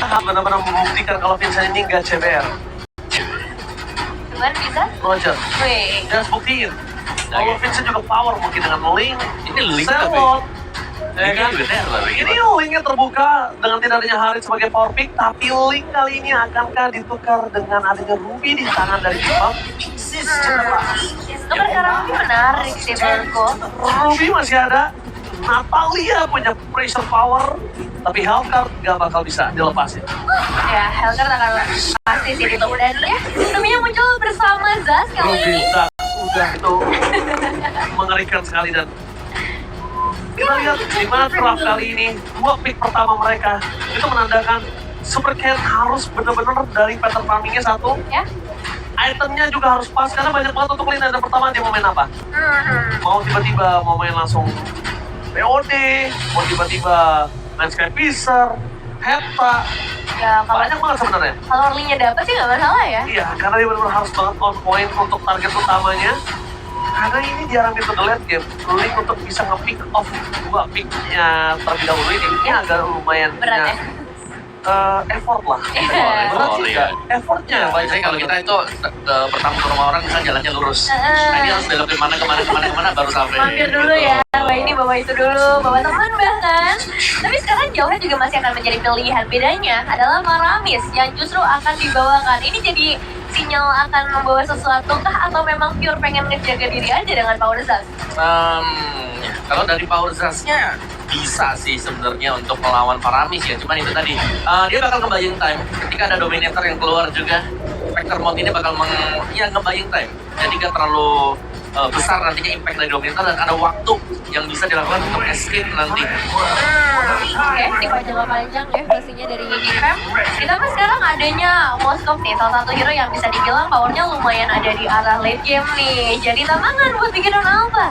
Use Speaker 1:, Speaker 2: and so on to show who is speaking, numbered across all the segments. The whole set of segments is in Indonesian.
Speaker 1: benar-benar membuktikan kalau Vincent ini nggak CBR.
Speaker 2: Cuman bisa?
Speaker 1: Roger,
Speaker 2: Wih.
Speaker 1: jangan buktiin. Kalau Vincent juga power mungkin dengan Link,
Speaker 3: Ini Link tapi.
Speaker 1: Selot. Ya
Speaker 3: Ini
Speaker 1: kan?
Speaker 3: juga teror.
Speaker 1: Ini Linknya terbuka dengan tidak adanya Harit sebagai power pick, tapi Link kali ini akankah ditukar dengan adanya Ruby di tangan dari Jepang?
Speaker 2: Itu perkara Ruby menarik sih menurutku.
Speaker 1: Ruby masih ada, Natalia punya pressure power, tapi Hellcard gak bakal bisa dilepasin.
Speaker 2: Ya, Helter akan pasti sih ditunggu dan ya, Ruby muncul bersama Zaz kali
Speaker 1: Ruby
Speaker 2: ini.
Speaker 1: udah itu mengerikan sekali dan kita lihat di mana draft kali ini dua pick pertama mereka itu menandakan Super Cat harus benar-benar dari pattern farmingnya satu,
Speaker 2: Ya.
Speaker 1: itemnya juga harus pas karena banyak banget untuk Lina. Dan pertama dia mau main apa? Mau tiba-tiba mau main langsung POD, mau tiba-tiba main Sky Pisser, Hepta,
Speaker 2: Ya, kalau
Speaker 1: banyak banget sebenarnya.
Speaker 2: kalau early-nya dapet sih nggak masalah ya.
Speaker 1: Iya, karena dia benar-benar harus banget on point untuk target utamanya. Karena ini jarang metode late game, Link untuk bisa nge-pick off dua picknya terlebih dahulu ini agak lumayan
Speaker 2: Berat
Speaker 1: punya,
Speaker 2: ya.
Speaker 1: Effort lah.
Speaker 2: Iya.
Speaker 1: Berat sih
Speaker 3: iya.
Speaker 1: nggak? Effortnya
Speaker 3: Ya,
Speaker 1: banyak.
Speaker 3: biasanya kalau kita itu pertama ke rumah orang bisa jalannya lurus.
Speaker 2: Heeh.
Speaker 3: Nah, ini harus belok kemana baru sampai.
Speaker 2: Mampir dulu ya, bawa ini bawa itu dulu, bawa teman bahkan. Tapi sekarang Jauhnya juga masih akan menjadi pilihan. Bedanya adalah Maramis yang justru akan dibawakan. Ini jadi sinyal akan membawa sesuatu kah atau memang pure pengen ngejaga diri aja dengan Power Zaz?
Speaker 3: Kalau dari power Zaz-nya bisa sih sebenarnya untuk melawan Paramis ya, cuman itu tadi dia bakal ngebayang time ketika ada Dominator yang keluar juga. Vector mode ini bakal ngebayang time, jadi gak terlalu besar nantinya impact dari Dominator dan ada waktu yang bisa dilakukan untuk escape nanti.
Speaker 2: Oke, di jangka panjang ya pastinya dari Gfam. Ditambah sekarang adanya Moskov nih, salah satu hero yang bisa dibilang powernya lumayan ada di arah late game nih. Jadi tantangan buat bikin Alpha.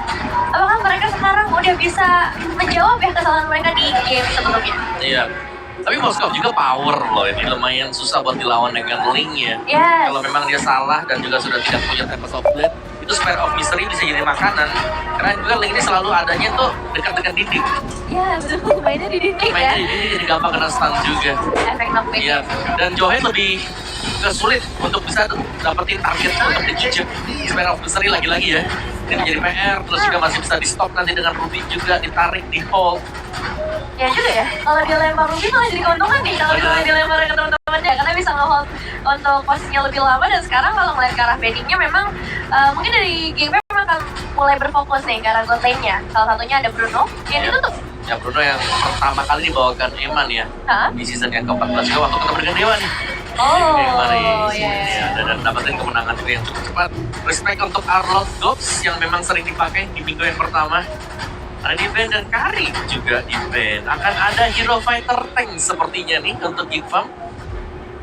Speaker 2: Apakah mereka sekarang udah bisa menjawab ya kesalahan mereka di game sebelumnya?
Speaker 3: Iya. Tapi Moskov juga power loh, ini lumayan susah buat dilawan dengan Link ya.
Speaker 2: Yes.
Speaker 3: Kalau memang dia salah dan juga sudah tidak punya Tempest of Blade, itu Spare of Mystery bisa jadi makanan. Karena juga Link ini selalu adanya tuh dekat dengan dinding.
Speaker 2: Ya betul, mainnya di dinding ya.
Speaker 3: Mainnya di dinding jadi gampang kena stun juga.
Speaker 2: Efek knockback.
Speaker 3: Iya. Dan Johe lebih kesulit untuk bisa dapetin target untuk dijejek. Spare of Mystery lagi-lagi ya. Ini menjadi PR, terus juga masih bisa di stop nanti dengan Ruby juga, ditarik, di hold.
Speaker 2: Ya juga ya, kalau dia lempar Ruby malah jadi keuntungan nih kalau dia lempar ke teman-temannya karena bisa nge-hold untuk posisinya lebih lama. Dan sekarang kalau ngeliat ke arah banningnya memang mungkin dari Gfam memang akan mulai berfokus nih ke arah god lane-nya. Salah satunya ada Bruno yang ditutup.
Speaker 3: Ya Bruno yang pertama kali dibawakan Eman ya
Speaker 2: Hah?
Speaker 3: di season yang ke-14 juga waktu ketemu dengan Dewa nih.
Speaker 2: Oh,
Speaker 3: Kemarin
Speaker 2: iya.
Speaker 3: dan dapetin kemenangan itu yang cukup cepat. Respect untuk Arlott Dobbs yang memang sering dipakai di minggu yang pertama. Ada di ban dan Kari juga di ban. Akan ada hero fighter tank sepertinya nih untuk Gfam.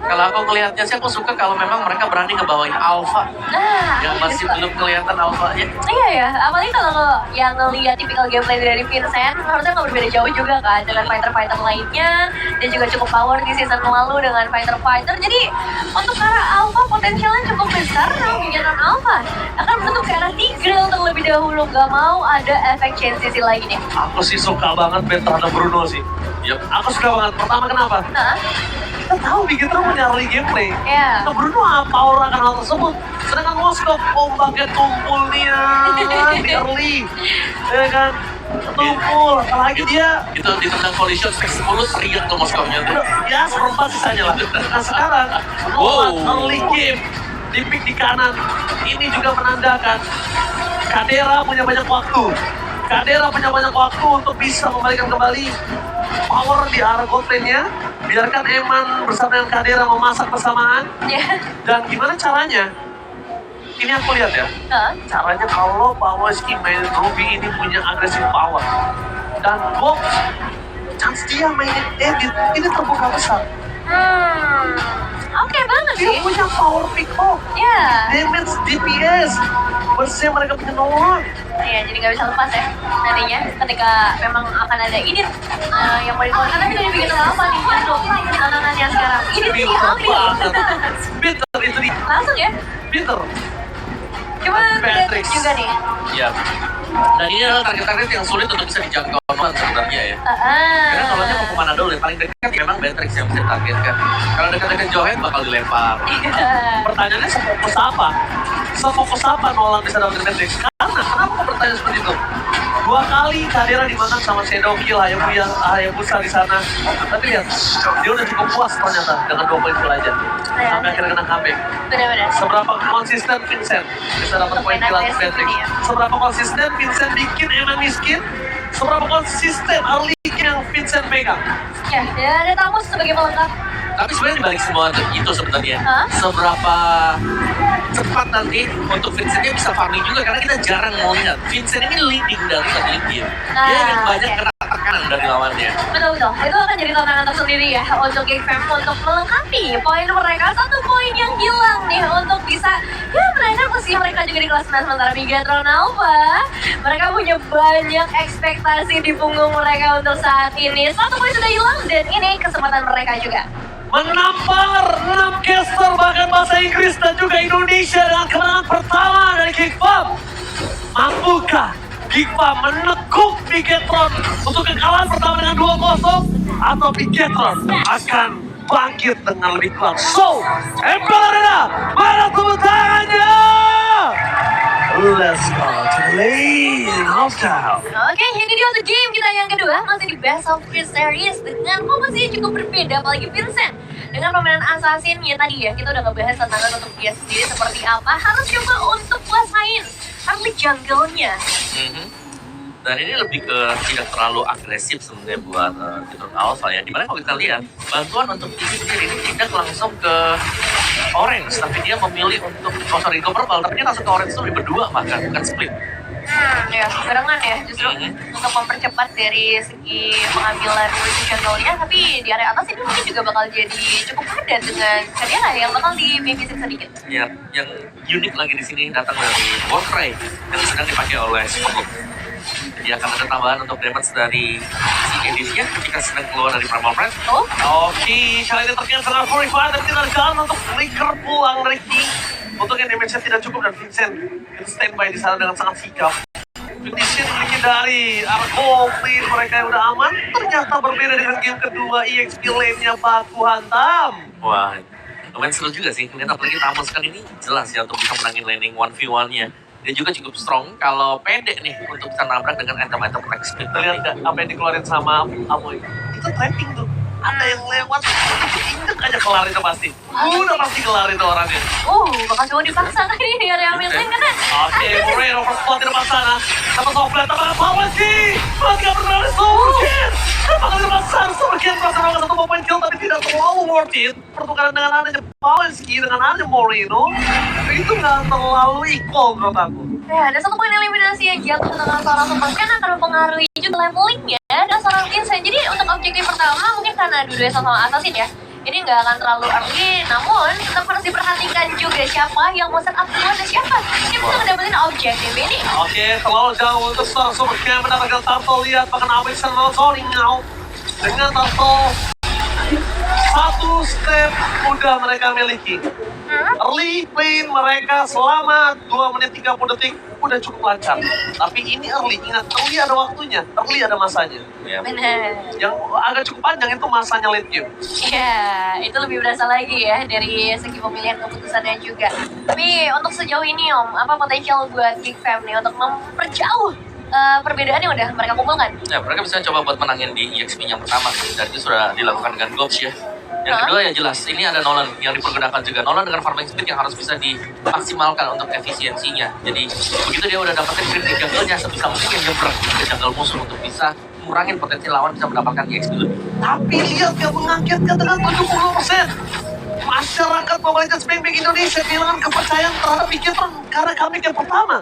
Speaker 3: Kalau aku ngelihatnya sih aku suka kalau memang mereka berani ngebawain Alpha
Speaker 2: Nah,
Speaker 3: yang masih belum kelihatan Alpha-nya.
Speaker 2: iya ya, apalagi kalau yang ngeliat tipikal gameplay dari Vincent harusnya nggak berbeda jauh juga kan dengan fighter-fighter lainnya. Dia juga cukup power di season lalu dengan fighter-fighter. Jadi untuk ke arah Alpha potensialnya cukup besar. Nah, kegiatan Alpha akan menutup ke arah Tigreal terlebih dahulu. Gak mau ada efek chain CC lagi nih.
Speaker 1: Aku sih suka banget band terhadap Bruno sih.
Speaker 3: Yup.
Speaker 1: Aku suka banget. Pertama kenapa?
Speaker 2: Nah,
Speaker 1: Kita tahu di kita punya early gameplay.
Speaker 2: ya.
Speaker 1: Nah, Bruno apa aura akan hal tersebut? Sedangkan Moskov ombaknya tumpul nih di early, ya kan? Tumpul, apalagi dia
Speaker 3: Itu ditendang collision spek 10 teriak tuh Moskovnya tuh.
Speaker 1: ya seperempat sisanya lah. Nah sekarang
Speaker 3: Wow.
Speaker 1: early game di pick di kanan ini juga menandakan Kadera punya banyak waktu. Kadera punya banyak waktu untuk bisa membalikan kembali power di arah gold lane-nya. Biarkan Eman bersama dengan Kadera memasak bersamaan.
Speaker 2: Ya.
Speaker 1: Dan gimana caranya? Ini aku lihat ya.
Speaker 2: Nah,
Speaker 1: Caranya kalau Pawowski main Ruby ini punya agresif power. Dan Box, chance dia mainin edit, ini terbuka besar.
Speaker 2: Oke banget
Speaker 1: Dia
Speaker 2: sih.
Speaker 1: punya power pick off,
Speaker 2: Ya.
Speaker 1: damage DPS. Bersih mereka punya nol.
Speaker 2: Iya, jadi nggak bisa lepas ya nantinya ketika memang akan ada ini yang mau dikeluarkan. Tapi dari bikin apa nih untuk tontonannya sekarang? Ini
Speaker 1: Pinter
Speaker 2: diambil.
Speaker 1: banget. Bitter itu di
Speaker 2: Langsung ya.
Speaker 1: bitter.
Speaker 2: Cuma
Speaker 1: Patrick.
Speaker 2: Patrick juga nih.
Speaker 3: Ya. Dan ini adalah target-target yang sulit untuk bisa dijangkau Nolan sebenarnya ya. Karena Nolannya mau kemana dulu? Yang paling dekat memang Patrick yang bisa ditargetkan. Kalau dekat-dekat Johan bakal dilempar.
Speaker 1: Pertanyaannya sefokus apa? Sefokus apa Nolan bisa dapetin Matrix? Karena kenapa aku bertanya seperti itu? 2 kali Kadera dimakan sama Shadow Kill Hayabusa di sana. Tapi lihat, dia udah cukup puas ternyata dengan 2 poin full aja. Sampai akhirnya kena comeback.
Speaker 2: Benar-benar.
Speaker 1: Seberapa konsisten Vincent bisa dapat poin kill atas Matrix? Seberapa konsisten Vincent bikin Emma miskin? Seberapa konsisten early kill yang Vincent pegang?
Speaker 2: Ya, ada Tamus sebagai pelengkap.
Speaker 3: Tapi sebenarnya dibalik semua itu sebenarnya, seberapa cepat nanti untuk Vincentnya bisa farming juga, karena kita jarang melihat Vincent ini leading dari early game. Dia yang banyak kena tekanan dari lawannya.
Speaker 2: Betul-betul, itu akan jadi tantangan tersendiri ya untuk Geek Fam untuk melengkapi poin mereka. 1 poin yang hilang nih untuk bisa ya menaikkan posisi mereka juga di kelas 9. Sementara Bigatron Alpha, mereka punya banyak ekspektasi di punggung mereka untuk saat ini. 1 poin sudah hilang dan ini kesempatan mereka juga.
Speaker 1: Menampar 6 caster bahkan bahasa Inggris dan juga Indonesia dengan kemenangan pertama dari Geek Fam. Mampukah Geek Fam menekuk Bigetron untuk kekalahan pertama dengan 2-0 atau Bigetron akan bangkit dengan lebih kuat? So, Empel Arena, mana tepuk tangannya? Let's go to the lane, hostile.
Speaker 2: Oke, ini dia untuk game kita yang kedua. Masih di Best of 3 Series dengan komposisi yang cukup berbeda. Apalagi Vincent dengan permainan assassin ya tadi ya. Kita udah ngebahas tantangan untuk dia sendiri seperti apa. Harus coba untuk kuasain early jungle-nya.
Speaker 3: Dan ini lebih ke tidak terlalu agresif sebenarnya buat Bigetron Alpha ya. Dimana kalau kita lihat, bantuan untuk ini sendiri ini tidak langsung ke Orange, tapi dia memilih untuk, ke Purple, tapi dia langsung ke Orange itu lebih berdua bahkan, bukan split.
Speaker 2: Ya, barengan ya justru untuk mempercepat dari segi pengambilan posisi jungle-nya. Tapi di area atas ini mungkin juga bakal jadi cukup padat dengan Kadera yang bakal di babysit sedikit.
Speaker 3: Ya, yang unik lagi di sini datang dari Warcry yang sedang dipakai oleh Spotlock. Jadi akan ada tambahan untuk damage dari si Edithnya ketika sedang keluar dari Primal Breath.
Speaker 1: Oke, kali ini terkena serangan Purify dan tidak jalan untuk flicker pulang dari King. Untuk yang damage-nya tidak cukup dan Vincent itu standby di sana dengan sangat sigap. Vincent menghindari Arco, Flynn, mereka yang udah aman. Ternyata berbeda dengan game kedua, EXP lane-nya baku hantam.
Speaker 3: Wah, lumayan seru juga sih. Kemudian apalagi Tamus kan ini jelas ya untuk bisa menangin laning 1v1-nya. Dia juga cukup strong kalau pendek nih untuk bisa nabrak dengan item-item attack speed.
Speaker 1: Lihat gak apa yang dikeluarin sama Amoy? Itu trapping tuh. Ada yang lewat, inget aja kelar itu pasti. Udah pasti kelar itu orangnya.
Speaker 2: Bakal coba dipaksa kan ini di area mid lane kan?
Speaker 1: Oke, Murray over squad di depan sana. Satu softland, tangan power sih. Gak pernah ada Soulkin. Bakal dipaksa, Soulkin berhasil melakukan 1 point kill tapi tidak terlalu worth it. Pertukaran dengan adanya Powenski dengan adanya Moreno, itu gak terlalu equal menurut aku.
Speaker 2: Ya, ada 1 poin eliminasi yang jatuh dengan seorang Superman akan mempengaruhi juga levelingnya dan seorang Vincent. Jadi untuk objektif pertama mungkin karena dua-duanya sama assassin ya, ini nggak akan terlalu early, namun tetap harus diperhatikan juga siapa yang mau set up duluan dan siapa yang bisa mendapatkan objektif ini.
Speaker 1: Oke, terlalu jauh untuk seorang Superman mendapatkan Turtle. Lihat bahkan Abis sama Zoning out dengan Turtle. 1 step udah mereka miliki. Early lane mereka selama 2 menit 30 detik udah cukup lancar. Tapi ini early, ingat early ada waktunya, early ada masanya.
Speaker 3: Ya.
Speaker 2: Benar.
Speaker 1: Yang agak cukup panjang itu masanya late game.
Speaker 2: Ya, itu lebih berasa lagi ya dari segi pemilihan keputusannya juga. Tapi untuk sejauh ini Om, apa potensial buat Geek Fam nih untuk memperjauh perbedaan yang udah mereka kumpulkan?
Speaker 3: Ya, mereka bisa coba buat menangin di EXP yang pertama sih. Dan itu sudah dilakukan dengan Ghost ya. Yang kedua ya jelas, ini ada Nolan yang dipergunakan juga. Nolan dengan farming speed yang harus bisa dimaksimalkan untuk efisiensinya. Jadi begitu dia udah dapetin creep di jungle-nya, sebisa mungkin yang nyebrang ke jungle musuh untuk bisa ngurangin potensi lawan bisa mendapatkan EXP lebih.
Speaker 1: Tapi lihat yang mengangkatkan dengan 70%. Masyarakat Mobile Legends Bank Indonesia kehilangan kepercayaan terhadap Bigetron karena comeback yang pertama.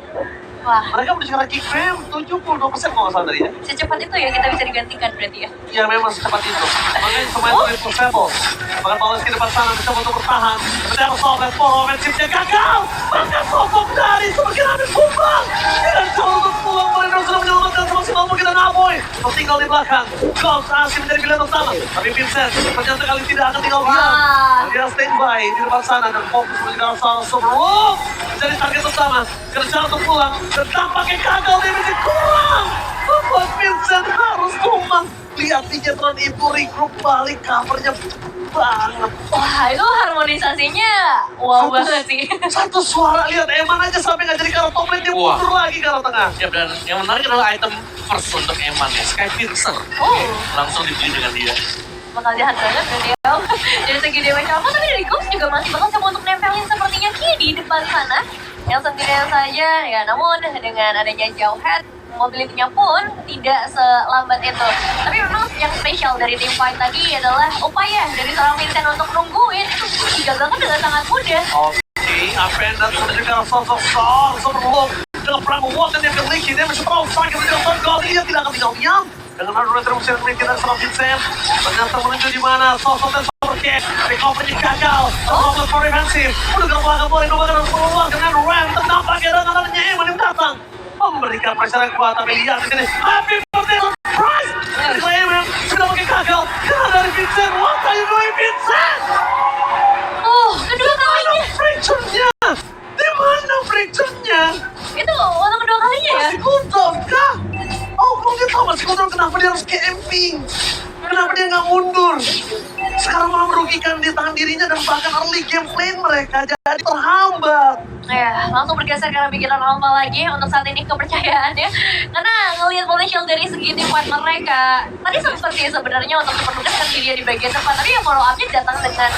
Speaker 2: Wah.
Speaker 1: Mereka menunjukkan kick frame 72% kalau nggak salah tadi ya.
Speaker 2: Secepat itu ya kita bisa digantikan berarti ya.
Speaker 1: Ya memang secepat itu. Makanya pemain irreversible. Bahkan Paulus ke depan sana mencoba untuk bertahan. Tapi harus offense, offensifnya gagal. Bahkan sosok dari semakin habis tumbang. Tidak coba untuk pulang. Mereka sudah menyelamatkan semaksimal mungkin dan Aboy. Tertinggal di belakang. Gold asing menjadi pilihan utama. Tapi Vincent ternyata kali tidak akan tinggal diam.
Speaker 2: Wah.
Speaker 1: Dia standby di depan sana dan fokus menuju ke arah sana sebelum menjadi target utama. Kerja untuk pulang. Dan tampaknya gagal dia masih kurang. Membuat Vincent harus tumbang. Lihat Tigetron itu regroup balik covernya banget.
Speaker 2: Wah, itu harmonisasinya wow banget sih.
Speaker 1: Satu suara, lihat Eman aja sampai nggak jadi kartu top lane, dia
Speaker 3: Wah.
Speaker 1: mundur lagi ke arah tengah.
Speaker 3: Ya, dan yang menarik adalah item first untuk Eman ya, Sky Piercer.
Speaker 2: Oh.
Speaker 3: Langsung dibeli dengan dia.
Speaker 2: Bakal jahat banget berarti ya. Dari segi damage apa, tapi dari Ghost juga masih bakal coba untuk nempelin sepertinya Ki di depan sana. Yang sendirian saja, ya namun dengan adanya jauh head, mobility-nya pun tidak selambat itu. Tapi memang yang spesial dari tim fight tadi adalah upaya dari seorang Vincent untuk nungguin itu digagalkan dengan sangat mudah.
Speaker 1: Oke, Avengers menuju ke arah sosok Sor, sebelum dengan perang Watt yang dimiliki, dia masih terlalu sakit dengan Sor, dia tidak akan tinggal diam. Dengan hard retribution yang dimiliki dari seorang Vincent, ternyata menuju di mana sosok dan Sorket, recovery gagal, sosok for defensive, udah ke belakang boleh nomor harus keluar dengan Ram, ternampaknya dengan adanya Eman yang datang. Memberikan pressure yang kuat, tapi lihat di sini, happy birthday surprise! Dari Eman sudah pakai gagal, karena dari Vincent, what are you doing Vincent?
Speaker 2: Kedua kalinya.
Speaker 1: Fracture-nya? Di mana fracture-nya?
Speaker 2: Itu untuk kedua kalinya ya.
Speaker 1: Masih cooldown kah? Oh, kalau dia tahu masih cooldown, kenapa dia harus camping? Kenapa dia nggak mundur? Sekarang malah merugikan di tangan dirinya dan bahkan early game lane mereka jadi terhambat.
Speaker 2: Ya, langsung bergeser karena pikiran Alpha lagi untuk saat ini kepercayaannya. Karena ngelihat potential dari segi tim fight mereka, tadi seperti sebenarnya untuk memperlukan diri di bagian depan, tapi ya follow up-nya datang dengan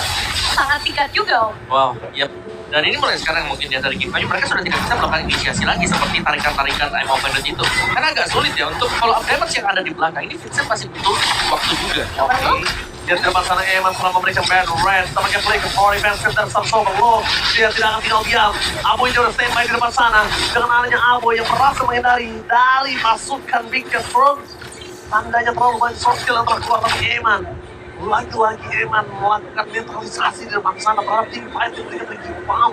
Speaker 2: sangat singkat juga.
Speaker 3: Wow, yep. Dan ini mulai sekarang mungkin ya dari game aja mereka sudah tidak bisa melakukan inisiasi lagi seperti tarikan-tarikan I'm Offended itu. Karena agak sulit ya untuk follow up damage yang ada di belakang. Ini Vincent pasti butuh waktu juga.
Speaker 1: Oke. Dia di depan sana Eman telah memberikan band red. Tampaknya play ke Ori Vincent dan Samsung Low. Dia tidak akan tinggal diam. Aboy juga standby di depan sana. Dengan adanya Aboy yang berhasil menghindari dari pasukan Big Cat Front. Tandanya terlalu banyak soft skill yang terkeluar dari Eman. Lagi-lagi Eman melakukan neutralisasi di depan sana. Berharap tim fight diberikan lagi. Wow.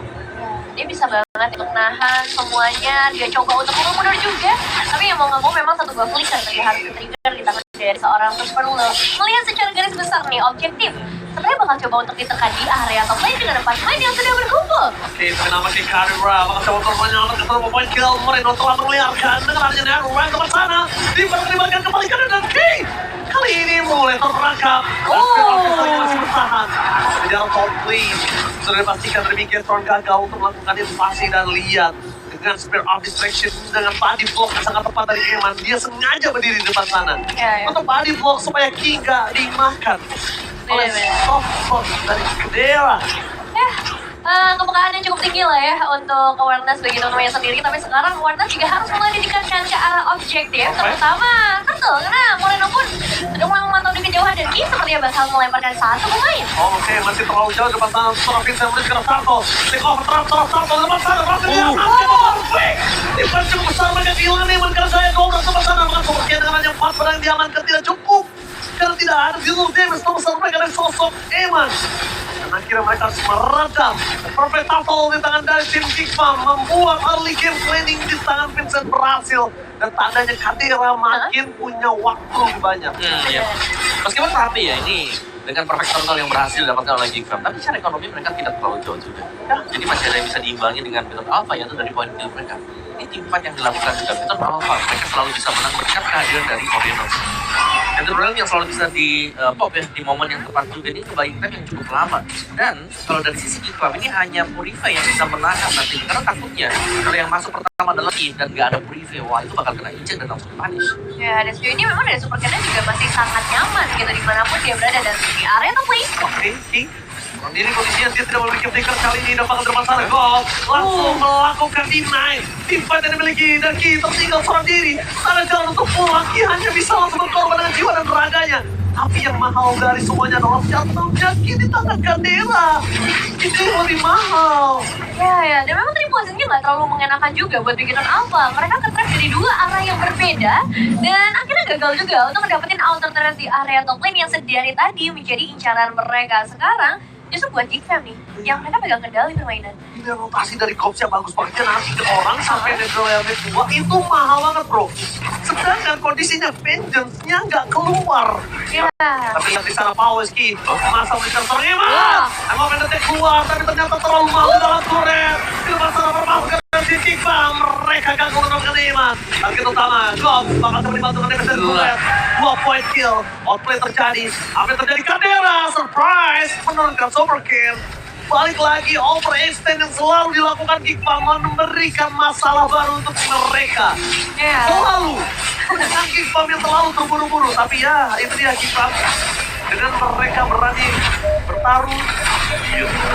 Speaker 2: Dia bisa banget untuk nahan semuanya, dia coba untuk mundur juga. Tapi yang mau nggak mau memang satu gol flicker tadi harus di-trigger di tangan dari seorang Perlu. Melihat secara garis besar nih, objektif sebenarnya bakal coba untuk ditekan di area top lane dengan 4 pemain yang sudah berkumpul.
Speaker 1: Oke, tapi nama King Karira bakal coba untuk menyelamatkan ketemu poin kill. Moreno telah meliarkan dengan adanya Naruman ke sana. Dipertimbangkan kembali dan King. Kali ini mulai terperangkap. Dan Spiroffice masih bertahan. Di dalam top lane. Sudah dipastikan dari Big Cat gagal untuk melakukan invasi dan lihat. Dengan Spear of Distraction dengan body block yang sangat tepat dari Eman. Dia sengaja berdiri di depan sana.
Speaker 2: Ya.
Speaker 1: Untuk body block supaya King gak dimakan. Oleh soft spot dari Kedera.
Speaker 2: Kepekaan yang cukup tinggi lah ya untuk awareness bagi teman-temannya sendiri. Tapi sekarang awareness juga harus mulai ditingkatkan ke arah objektif. Terutama Turtle, karena Moreno pun sudah mulai memantau di kejauhan dan Ki sepertinya bakal melemparkan satu pemain.
Speaker 1: Oke, masih terlalu jauh depan sana. Seorang Vincent menuju ke Sarto. Take over Sarto depan sana. Berhasil dia. Depan cukup besar mereka kehilangan Eman karena saya 12 depan sana. Maka kemudian dengan hanya 4 pedang diamankan tidak cukup. Karena tidak ada deal damage terbesar mereka dari sosok Eman. Dan akhirnya mereka harus meredam. Perfect tackle di tangan dari tim Sigma membuat early game planning di tangan Vincent berhasil. Dan tandanya Kadera makin punya waktu lebih banyak.
Speaker 3: Ya. Meskipun tapi ya ini dengan perfect total yang berhasil didapatkan oleh Gigfam, tapi secara ekonomi mereka tidak terlalu jauh juga. Jadi masih ada yang bisa diimbangi dengan Beton Alpha yaitu dari poin kill mereka. Ini tim fight yang dilakukan juga Beton Alpha, mereka selalu bisa menang berkat kehadiran dari Orinos. Dan terus yang selalu bisa di pop ya di momen yang tepat juga ini buying time yang cukup lama. Dan kalau dari sisi Gigfam ini hanya Purify yang bisa menahan nanti karena takutnya kalau yang masuk pertama adalah Eve dan nggak ada Purify, wah itu bakal kena injek dan langsung punish.
Speaker 2: Ya, dan sejauh ini memang dari Super Cannon juga masih sangat nyaman gitu dimanapun dia berada dan di area top lane.
Speaker 1: Oke, King. Sendiri posisinya dia tidak memiliki flicker kali ini dapat depan sana gol. Langsung melakukan deny. Tim fight yang dimiliki dan Ki tertinggal seorang diri. Ada jalan untuk pulang. Ki hanya bisa langsung berkorban dengan jiwa dan raganya. Tapi yang mahal dari semuanya adalah jatuh jaki di tangan Kadera. Itu yang lebih mahal.
Speaker 2: Ya, dan memang tadi posisinya nggak terlalu mengenakan juga buat bikinan Alpha. Mereka ketrap dari dua arah yang berbeda, dan akhirnya gagal juga untuk mendapatkan outer turret di area top lane yang sedari tadi menjadi incaran mereka. Sekarang justru buat Jigfam nih, yang mereka pegang kendali permainan.
Speaker 1: Ini rotasi dari Cops yang bagus banget. Nanti ke orang sampai Netral Element 2 itu mahal banget bro. Sedangkan kondisinya Vengeance-nya nggak keluar.
Speaker 2: Ya,
Speaker 1: Tapi yang di sana Pawski, masa Witcher
Speaker 2: Wah.
Speaker 1: Eman. Emang Vengeance keluar, tapi ternyata terlalu mahal di dalam turret. Tidak masalah bermasuk di Jigfam. Mereka gagal menemukan Eman. Target utama, Cops bakal terlibat dengan Eman dan turret. 2 point kill, outplay terjadi. Apa yang terjadi? Kadera, surprise, menurunkan super kill. Balik lagi, overextend yang selalu dilakukan Jigfam memberikan masalah baru untuk mereka.
Speaker 2: ya.
Speaker 1: Selalu dengan Jigfam yang selalu terburu-buru. Tapi ya, itu dia Jigfam. Dengan mereka berani bertarung,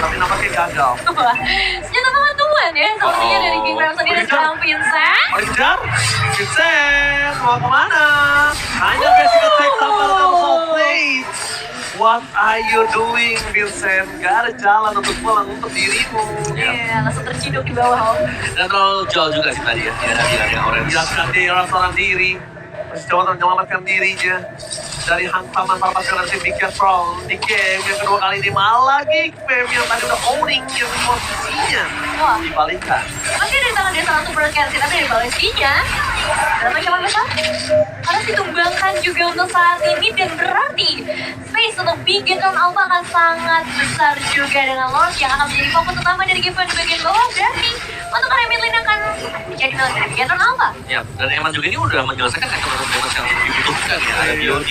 Speaker 1: tapi nampaknya gagal.
Speaker 2: Wah, senjata pengaduan ya, sepertinya dari Jigfam sendiri
Speaker 1: Udah.
Speaker 2: sekarang Vincent.
Speaker 1: Mari kejar, Vincent, mau kemana? Hanya basic attack tanpa ada soul plate. What are you doing, Vincent? Gak ada jalan untuk pulang untuk dirimu.
Speaker 2: Iya, langsung terciduk di bawah.
Speaker 3: Dan terlalu jauh juga sih tadi ya. Tidak ada yang orange.
Speaker 1: Biarkan dia seorang diri. Masih coba untuk menyelamatkan dirinya dari hantaman perpasangan tim Big Cat Pro di game yang kedua kali ini. Malah Jigfam yang tadi udah owning yang posisinya
Speaker 2: Wah.
Speaker 1: dibalikkan.
Speaker 2: Masih dari tangan dia sangat super cancer, tapi dari balestinya dalam ancaman besar harus ditumbangkan juga untuk saat ini, dan berarti space untuk Bigetron Alpha akan sangat besar juga dengan Lord yang akan menjadi fokus utama dari Jigfam di bagian bawah. Berarti untuk area mid lane akan menjadi milik dari Bigetron Alpha.
Speaker 3: Ya, dan Eman juga ini udah menjelaskan item-item damage yang dibutuhkan ya. Ada BOD,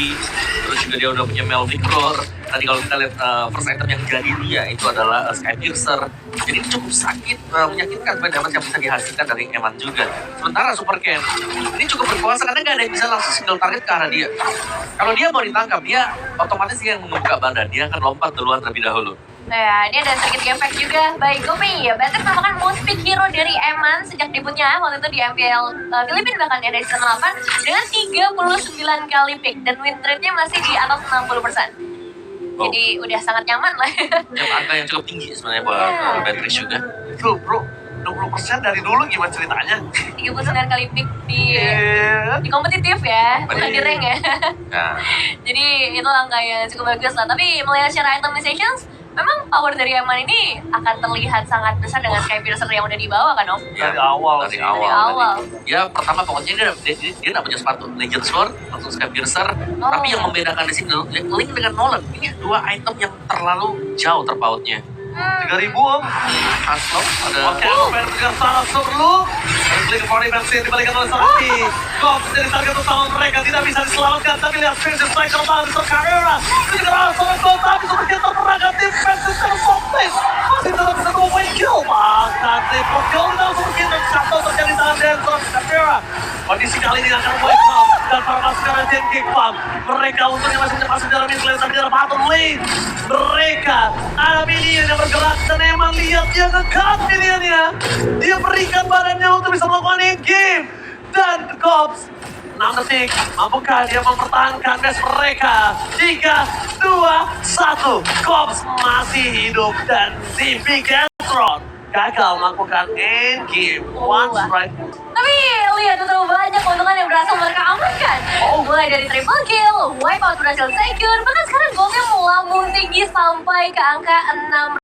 Speaker 3: terus juga dia udah punya Melvictor. Tadi kalau kita lihat first item yang jadi dia itu adalah Skypiercer. Jadi cukup sakit, menyakitkan damage yang bisa dihasilkan dari Eman juga. Sementara Super Ken ini cukup berkuasa karena nggak ada yang bisa langsung single target ke arah dia. Kalau dia mau ditangkap, dia otomatis dia yang membuka badan, dia akan lompat duluan terlebih dahulu.
Speaker 2: Nah, ini ada sedikit impact juga by Gopi. Ya, Betek merupakan most pick hero dari Eman sejak debutnya waktu itu di MPL Filipina, bahkan ya dari season 8 dengan 39 kali pick, dan win rate-nya masih di atas 60%. Jadi udah sangat nyaman lah.
Speaker 3: Yang angka yang cukup tinggi sebenarnya buat Beatrice juga.
Speaker 1: Itu bro, 20% dari dulu gimana ceritanya?
Speaker 2: 39 kali pick di
Speaker 1: Iya.
Speaker 2: di kompetitif ya, bukan di rank ya.
Speaker 3: Nah,
Speaker 2: Jadi itu angka yang cukup bagus lah. Tapi melihat secara itemizations, memang power dari Eman ini akan terlihat sangat besar dengan Skypiercer yang udah dibawa kan, Om?
Speaker 1: Dari awal
Speaker 3: dari
Speaker 1: sih.
Speaker 3: awal.
Speaker 2: Dari awal.
Speaker 3: Ya pertama pokoknya dia nggak punya sepatu Legend Sword langsung Skypiercer. Tapi yang membedakan di sini Link dengan Nolan ini dua item yang terlalu jauh terpautnya.
Speaker 1: 3.000 om.
Speaker 3: Haslop ada
Speaker 1: Oke, Open dengan salah sebelum Blink for Defense yang dibalikan oleh Sarati. Cops jadi target utama mereka, tidak bisa diselamatkan. Tapi lihat Vince Striker kembali ke Carrera. Ini keras oleh Cops, tapi seperti yang terperangkat defense sistem Softlane. Masih tetap bisa 2 point kill. Bahkan triple kill langsung kita satu terjadi tangan Denson Carrera. Kondisi kali ini akan wake up dan para pasukan tim Jigfam. Mereka untungnya masih masuk dalam mid-lane, tapi dalam bottom lane. Mereka ada minion yang bergerak, dan emang lihat dia nge-cut minionnya. Dia berikan badannya untuk bisa melakukan in-game. Dan Cops 6 detik, mampukah dia mempertahankan base mereka? 3, 2, 1. Cops masih hidup, dan si Bigetron gagal melakukan in-game. One strike.
Speaker 2: Tapi lihat terlalu banyak keuntungan yang berhasil mereka amankan. Mulai dari triple kill, wipeout berhasil secure, bahkan sekarang goalnya melambung tinggi sampai ke angka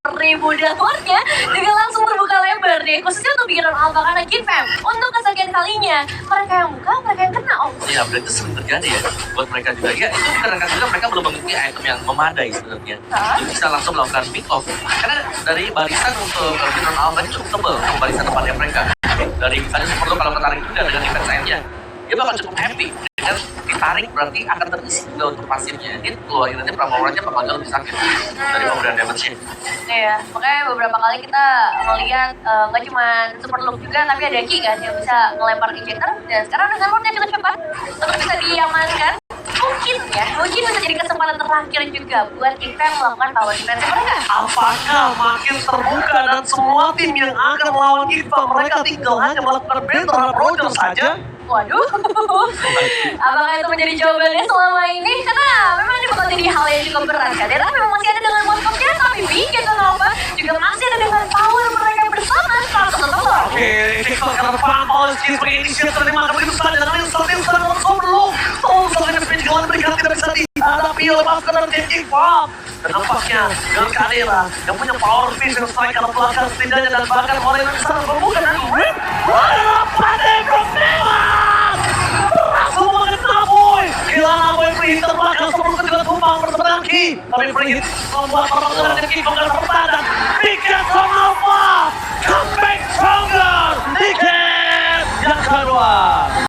Speaker 2: 6.000 dolarnya dengan langsung terbuka lebar nih, khususnya untuk Bigetron Alpha karena Jigfam untuk kesekian kalinya mereka yang buka, mereka yang kena. Oh,
Speaker 3: ya berarti sering terjadi ya buat mereka juga. Ya itu kadang-kadang juga mereka belum memiliki item yang memadai sebenarnya untuk bisa langsung melakukan pick off. Karena dari barisan untuk Bigetron Alpha ini cukup tebal untuk barisan depannya mereka. Dari misalnya seperti kalau ketarik juga dengan defense line-nya, dia bakal cukup happy. Dan ditarik berarti akan terisi juga untuk pasifnya. Dia keluarin nanti pramorannya bakal jauh lebih sakit dari pemberian damage-nya.
Speaker 2: iya, makanya beberapa kali kita melihat nggak cuma super look juga, tapi ada Ki kan yang bisa ngelempar injector, dan sekarang dengan loadnya cukup cepat untuk bisa diamankan. Mungkin bisa jadi kesempatan terakhir juga buat Jigfam melakukan power defense mereka.
Speaker 1: Apakah makin terbuka dan semua tim yang akan melawan Jigfam mereka tinggal hanya melakukan bait terhadap Roger saja?
Speaker 2: Waduh. Apakah itu menjadi jawabannya selama ini? Karena memang ini bakal jadi hal yang juga berat. Kadera memang masih ada dengan motornya, tapi Bikin dan Nova juga masih ada dengan power mereka bersama.
Speaker 1: Oke, TikTok karena pantau skin sebagai inisiatif terima begitu saja dan instan langsung dulu. Soalnya penjualan mereka tidak bisa dihadapi oleh masker dan changing form. Dan nampaknya dengan Kadera yang punya power fist yang strike arah belakang setidaknya dan bahkan orang yang sangat berbuka dan rip. Adalah Pandai Problema. Langsung mengenal boy. Kehilangan Aboy free hit terbelakang sebelum kedua tumbang bersama dengan Ki. Tapi free hit membuat permainan dan Ki kongkar bertahan. Tiket Sonova. Comeback stronger. Tiket yang kedua.